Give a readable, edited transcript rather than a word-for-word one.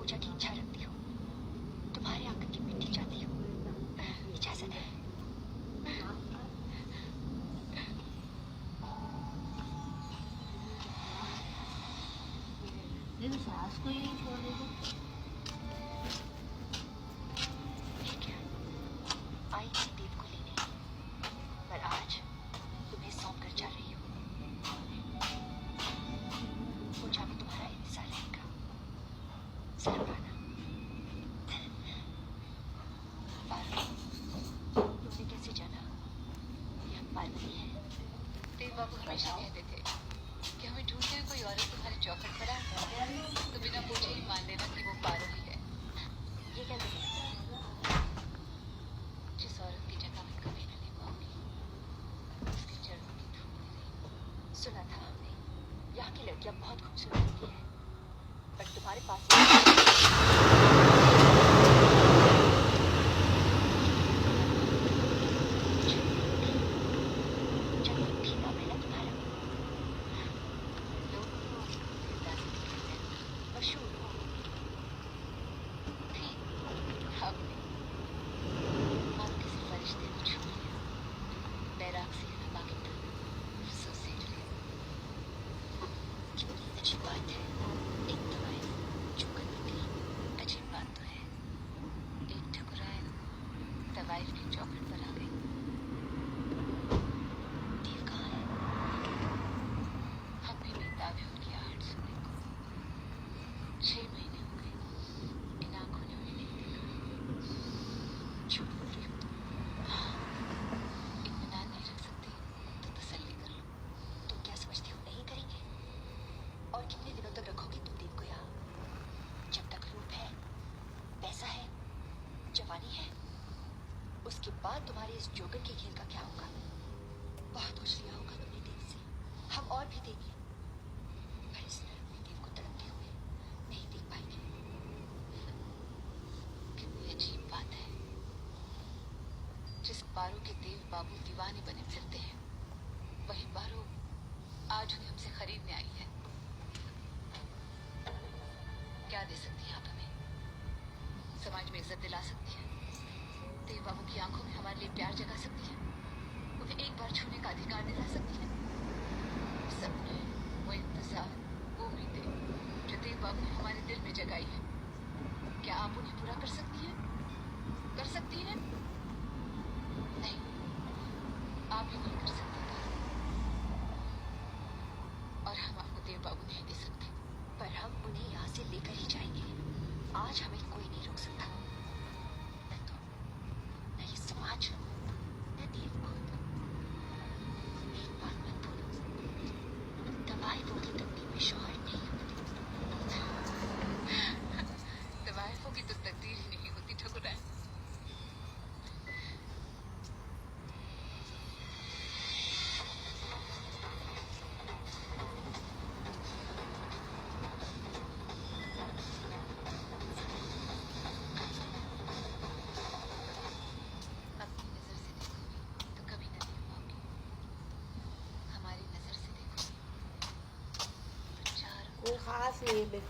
पूजा की इच्छा रखती हूँ, तुम्हारे आंगन की मिट्टी चाहती हूँ। इजाजत है। देखो सास को ही नहीं छोड़ देगा। ये क्या? आई थी देव को लेने, पर आज तुम्हें सौंप कर जा रही हूँ। पूजा में तुम्हारा इंतजार रहेगा। जरूर आना। पारो, तुमने कैसे जाना? ये हम पार्वती है। देव बाबू हमेशा कहते थे कि हमें ढूंढते हुए कोई औरत तुम्हारी चौखट पर आए तो बिना पूछे ही मान लेना कि वो पारो ही है। ये क्या करें? जिस औरत की जगह मैं कभी न ले पाऊंगी उसके चरणों की धूल ले रही। सुना था हमने, यहाँ की लड़कियाँ बहुत खूबसूरत होती है, पर तुम्हारे पास जन्म भी ना मिला तुम्हारा। लोग तो देवदासी भी कहते हैं। मशहूर हो। ठीक आपने मानो किसी फरिश्ते को छू लिया, बैराग से हवा की तरह सुसेट लिया। कितनी अच्छी बात है। एक दवाई जो कर निकली। अजीब बात तो है, एक ठकुराए तवाइफ की चौखट पर आ गई। देव कहाँ है? हम भी बेताब हैं उनकी आहट सुनने को। 6 महीने हो गए इन आंखों ने उन्हें नहीं देखा। झूठ बोल रही हो तुम। इत्मीनान नहीं रख सकती तो तसल्ली कर लो। तुम क्या समझती हो नहीं करेंगे? और कितने दिनों तक रखोगे तुम देव को यहाँ? जब तक रूप है, पैसा है, जवानी है, उसके बाद तुम्हारे इस जोकर के खेल का क्या होगा? बहुत कुछ लिया होगा तुमने देव से, हम और भी देंगे, पर इस नरक में देव को तड़पते हुए नहीं देख पाएंगे। कितनी अजीब बात है, जिस पारो के देव बाबू दीवाने बने फिरते हैं वही पारो आज उन्हें हमसे खरीदने आई है। क्या दे सकती है आप हमें? समाज में इज्जत दिला सकती है, देव बाबू की आंखों में हमारे लिए प्यार जगा सकती है, उन्हें एक बार छूने का अधिकार दिला सकती है। सपने, वो इंतजार, वो उम्मीदें जो देव बाबू ने हमारे दिल में जगाई है, क्या आप उन्हें पूरा कर सकती हैं? कर सकती हैं? नहीं, आप ही नहीं कर सकते और हम आपको देव बाबू नहीं दे सकते। पर हम उन्हें यहाँ से लेकर ही जाएंगे। आज हमें कोई नहीं रोक सकता। न तुम, न ये समाज, न देव खुद। एक बात मत भूलो, दवाई वो की तकदीर में शौहर नहीं होती। तवाइफों की तो तकदीर ही नहीं होती ठकुराइन। अपनी नजर से देखोगी तो कभी न देख पाओगी, हमारी नजर से देखोगी तो चारों कोई खास नहीं है।